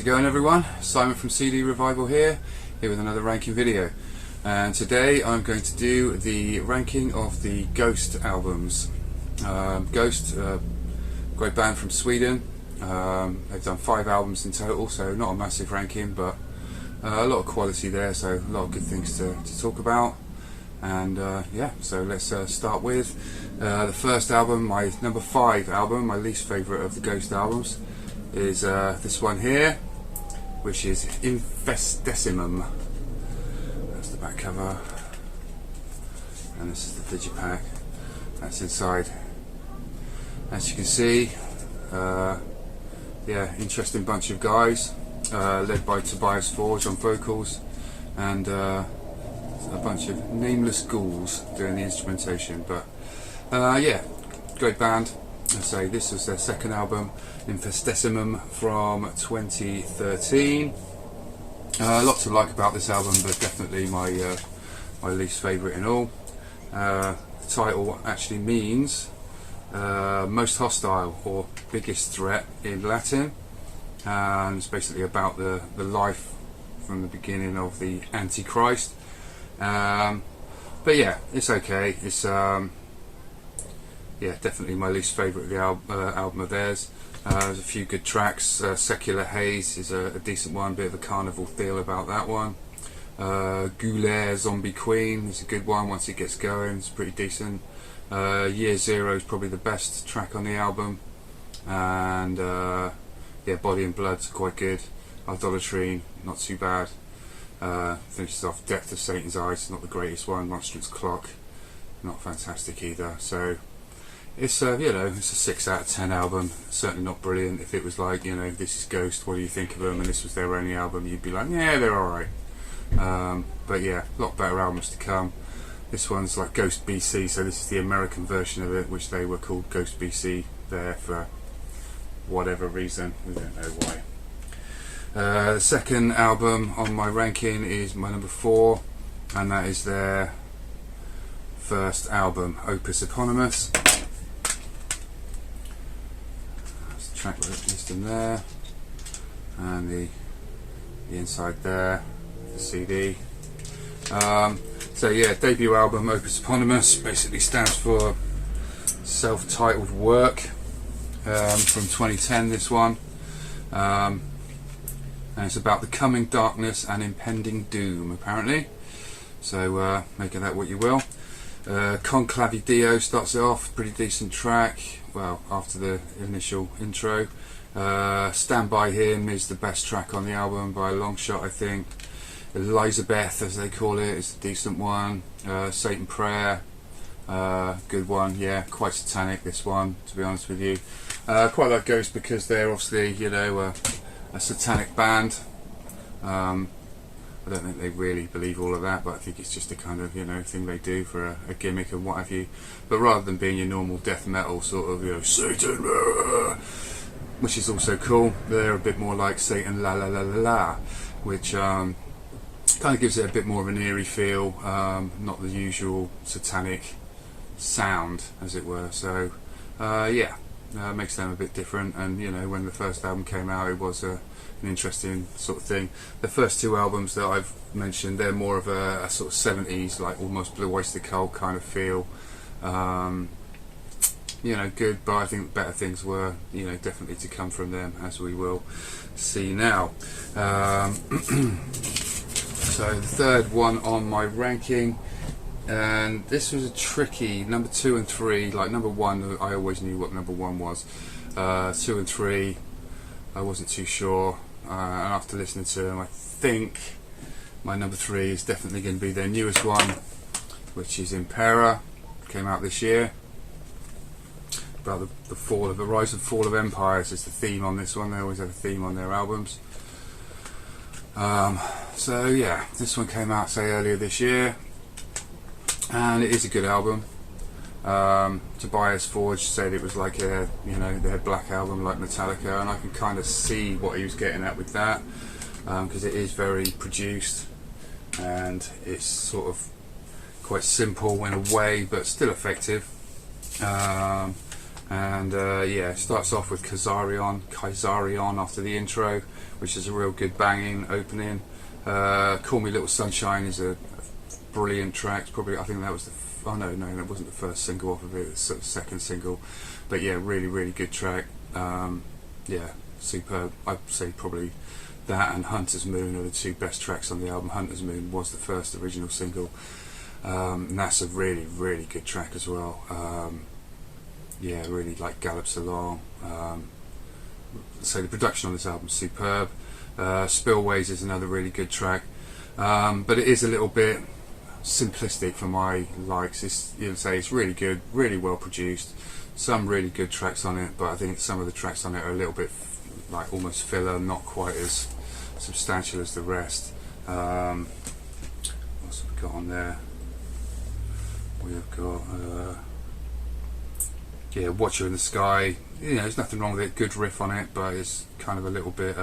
going everyone? Simon from CD Revival here with another ranking video, and today I'm going to do the ranking of the Ghost albums. Ghost, great band from Sweden. They've done 5 albums in total, so not a massive ranking, but a lot of quality there, so a lot of good things to talk about. And yeah, so let's start with the first album, my number 5 album, my least favourite of the Ghost albums, is this one here, which is Infestum. That's the back cover, and this is the digipack that's inside. As you can see, yeah, interesting bunch of guys, led by Tobias Forge on vocals, and a bunch of nameless ghouls doing the instrumentation. But yeah, great band. I say this was their second album, Infestum, from 2013. A lot to like about this album, but definitely my least favourite in all. The title actually means most hostile, or biggest threat in Latin, and it's basically about the life from the beginning of the Antichrist. But yeah, it's okay. It's yeah, definitely my least favourite of the album of theirs. There's a few good tracks. Secular Haze is a decent one, bit of a carnival feel about that one. Goulet Zombie Queen is a good one once it gets going, it's pretty decent. Year Zero is probably the best track on the album, and yeah, Body and Blood's quite good. Idolatry, not too bad. Finishes off Depth of Satan's Eyes, not the greatest one. Monstrous Clock, not fantastic either. So it's you know, it's a 6 out of 10 album. Certainly not brilliant. If it was like, you know, this is Ghost, what do you think of them, and this was their only album, you'd be like, yeah, they're alright. But yeah, a lot better albums to come. This one's like Ghost BC, so this is the American version of it, which they were called Ghost BC there for whatever reason, we don't know why. The second album on my ranking is my number 4, and that is their first album, Opus Eponymous. That's the track list in there, and the inside there, the CD. So yeah, debut album, Opus Eponymous, basically stands for self-titled work, from 2010, this one. And it's about the coming darkness and impending doom, apparently. So make of that what you will. Conclavi Dio starts it off, pretty decent track, well, after the initial intro. Stand By Him is the best track on the album by a long shot, I think. Elizabeth, as they call it, is a decent one. Satan Prayer, good one, yeah, quite satanic this one, to be honest with you. Quite like Ghost because they're obviously, you know, a satanic band. I don't think they really believe all of that, but I think it's just a kind of, you know, thing they do for a gimmick and what have you. But rather than being your normal death metal sort of, you know, Satan, which is also cool, they're a bit more like Satan la la la la la, which kind of gives it a bit more of an eerie feel, not the usual satanic sound, as it were. So yeah, makes them a bit different. And you know, when the first album came out, it was an interesting sort of thing. The first 2 albums that I've mentioned, they're more of a sort of 70s, like almost Blue Oyster Cult kind of feel. You know, good, but I think better things were, you know, definitely to come from them, as we will see now. So the third one on my ranking, and this was a tricky number 2 and 3. Like number 1, I always knew what number 1 was. 2 and 3, I wasn't too sure. And after listening to them, I think my number 3 is definitely going to be their newest one, which is Pera. Came out this year. About the rise and fall of empires is the theme on this one. They always have a theme on their albums. So yeah, this one came out, say, earlier this year, and it is a good album. Tobias Forge said it was like a, you know, their black album like Metallica, and I can kind of see what he was getting at with that, because it is very produced and it's sort of quite simple in a way, but still effective. And yeah, it starts off with Kaisarion after the intro, which is a real good banging opening. Call Me Little Sunshine is a brilliant track. Probably, I think that was the no, that wasn't the first single off of it. It's the second single, but yeah, really good track. Yeah, superb. I'd say probably that and Hunter's Moon are the two best tracks on the album. Hunter's Moon was the first original single, and that's a really good track as well. Yeah, really like gallops along. So the production on this album is superb. Spillways is another really good track, but it is a little bit simplistic for my likes. It's really good, really well produced, some really good tracks on it, but I think some of the tracks on it are a little bit like almost filler, not quite as substantial as the rest. What's we got on there? We've got yeah, Watcher in the Sky. You know, there's nothing wrong with it, good riff on it, but it's kind of a little bit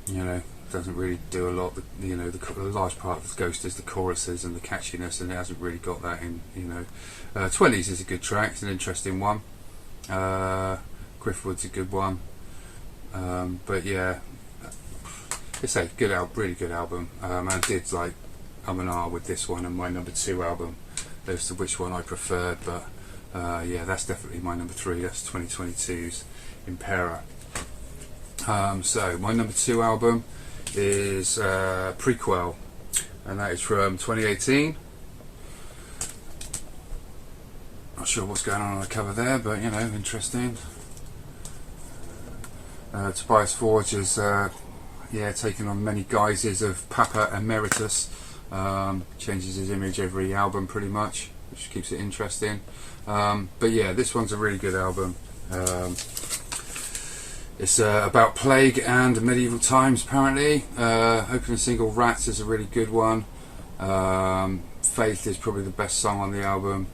you know, doesn't really do a lot. You know, the large part of the Ghost is the choruses and the catchiness, and it hasn't really got that in. You know, 20s is a good track. It's an interesting one. Griffwood's a good one. But yeah, it's a good album, really good album. I did like and ah with this one and my number 2 album as to which one I preferred, but yeah, that's definitely my number 3. That's 2022's in Pera. So my number 2 album is Prequel, and that is from 2018. Not sure what's going on the cover there, but you know, interesting. Tobias Forge is yeah, taking on many guises of Papa Emeritus. Changes his image every album pretty much, which keeps it interesting. But yeah, this one's a really good album. It's about plague and medieval times, apparently. Opening single Rats is a really good one. Faith is probably the best song on the album.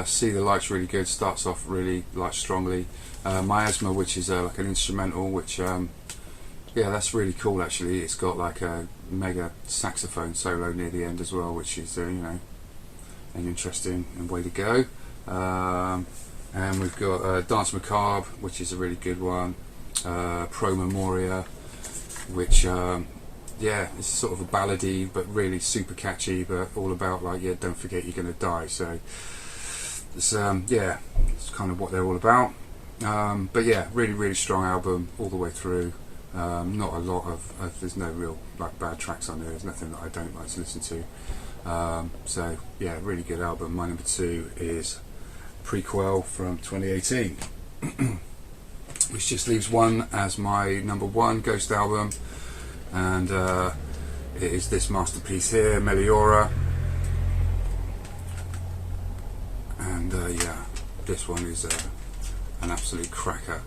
See the Light's really good, starts off really like strongly. Miasma, which is like an instrumental, which yeah, that's really cool actually. It's got like a mega saxophone solo near the end as well, which is you know, an interesting way to go. And we've got Dance Macabre, which is a really good one. Pro Memoria, which yeah, it's sort of a ballady but really super catchy, but all about like, yeah, don't forget you're gonna die. So it's yeah, it's kind of what they're all about. But yeah, really strong album all the way through. Not a lot of there's no real like bad tracks on there. There's nothing that I don't like to listen to. So yeah, really good album. My number 2 is Prequel from 2018. Which just leaves one as my number 1 Ghost album, and it is this masterpiece here, Meliora. And yeah, this one is an absolute cracker.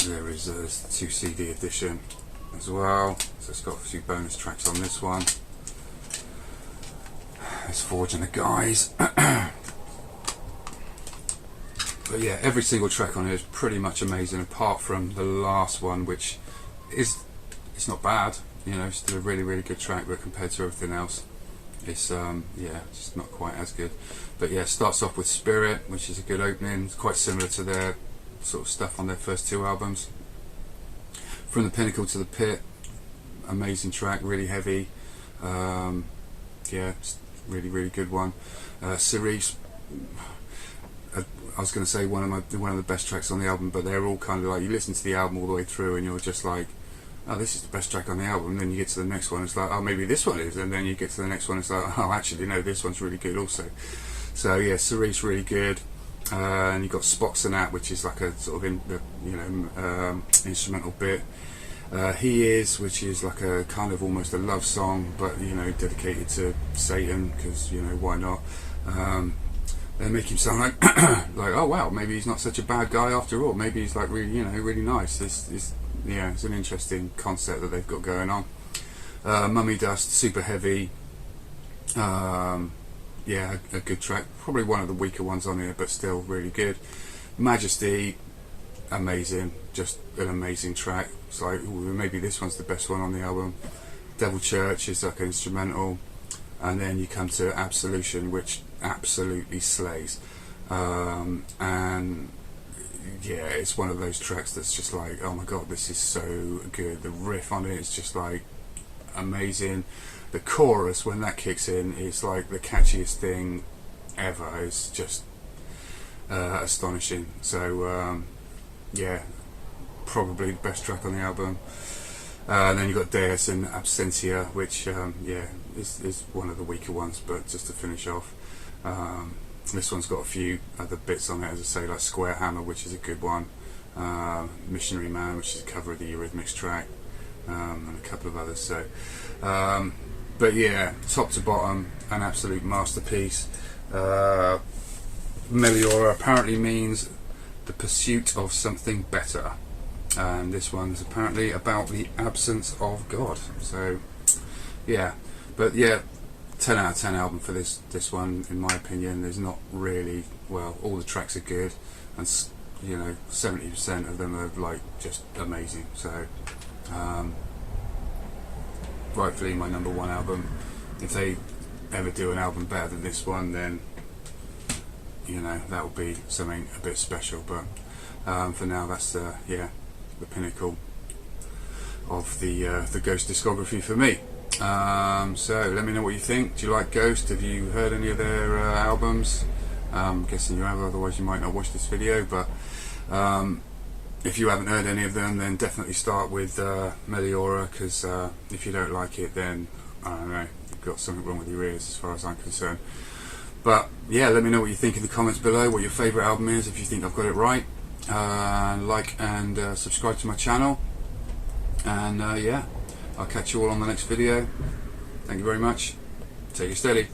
There is a 2 CD edition as well, so it's got a few bonus tracks on this one. It's Forge and the guys. But yeah, every single track on here is pretty much amazing, apart from the last one, which is, it's not bad, you know, still a really good track, but compared to everything else, it's yeah, just not quite as good. But yeah, it starts off with Spirit, which is a good opening. It's quite similar to their sort of stuff on their first 2 albums. From the Pinnacle to the Pit, amazing track, really heavy. Yeah, it's really good one. Cerise, I was going to say one of the best tracks on the album, but they're all kind of like, you listen to the album all the way through and you're just like, oh, this is the best track on the album, and then you get to the next one, it's like, oh, maybe this one is, and then you get to the next one, it's like, oh, actually no, this one's really good also. So yeah, Cerise really good. And you've got Spoxanat, which is like a sort of you know, instrumental bit. He Is, which is like a kind of almost a love song, but you know, dedicated to Satan, because you know, why not? They make him sound like like, oh wow, maybe he's not such a bad guy after all. Maybe he's like really, you know, really nice. This yeah, it's an interesting concept that they've got going on. Mummy Dust, super heavy. Yeah, a good track. Probably one of the weaker ones on here, but still really good. Majesty, amazing. Just an amazing track. It's like, ooh, maybe this one's the best one on the album. Devil Church is like an instrumental. And then you come to Absolution, which absolutely slays. and yeah, it's one of those tracks that's just like, oh my god, this is so good. The riff on it is just like amazing. The chorus, when that kicks in, is like the catchiest thing ever. It's just astonishing. So yeah, probably the best track on the album. Then you've got Deus and Absentia, which yeah, is one of the weaker ones, but just to finish off, this one's got a few other bits on it, as I say, like Square Hammer, which is a good one, Missionary Man, which is a cover of the Eurythmics track, and a couple of others. So but yeah, top to bottom, an absolute masterpiece. Meliora apparently means the pursuit of something better, and this one's apparently about the absence of God. So yeah, but yeah, 10 out of 10 album for this one, in my opinion. There's not really, well, all the tracks are good, and you know, 70% of them are like just amazing. So rightfully my number one album. If they ever do an album better than this one, then you know, that will be something a bit special. But for now, that's yeah, the pinnacle of the Ghost discography for me. So let me know what you think. Do you like Ghost? Have you heard any of their albums? I'm guessing you have, otherwise you might not watch this video. But if you haven't heard any of them, then definitely start with Meliora, because if you don't like it, then I don't know, you've got something wrong with your ears as far as I'm concerned. But yeah, let me know what you think in the comments below, what your favourite album is, if you think I've got it right. Like and subscribe to my channel, and yeah, I'll catch you all on the next video. Thank you very much. Take it steady.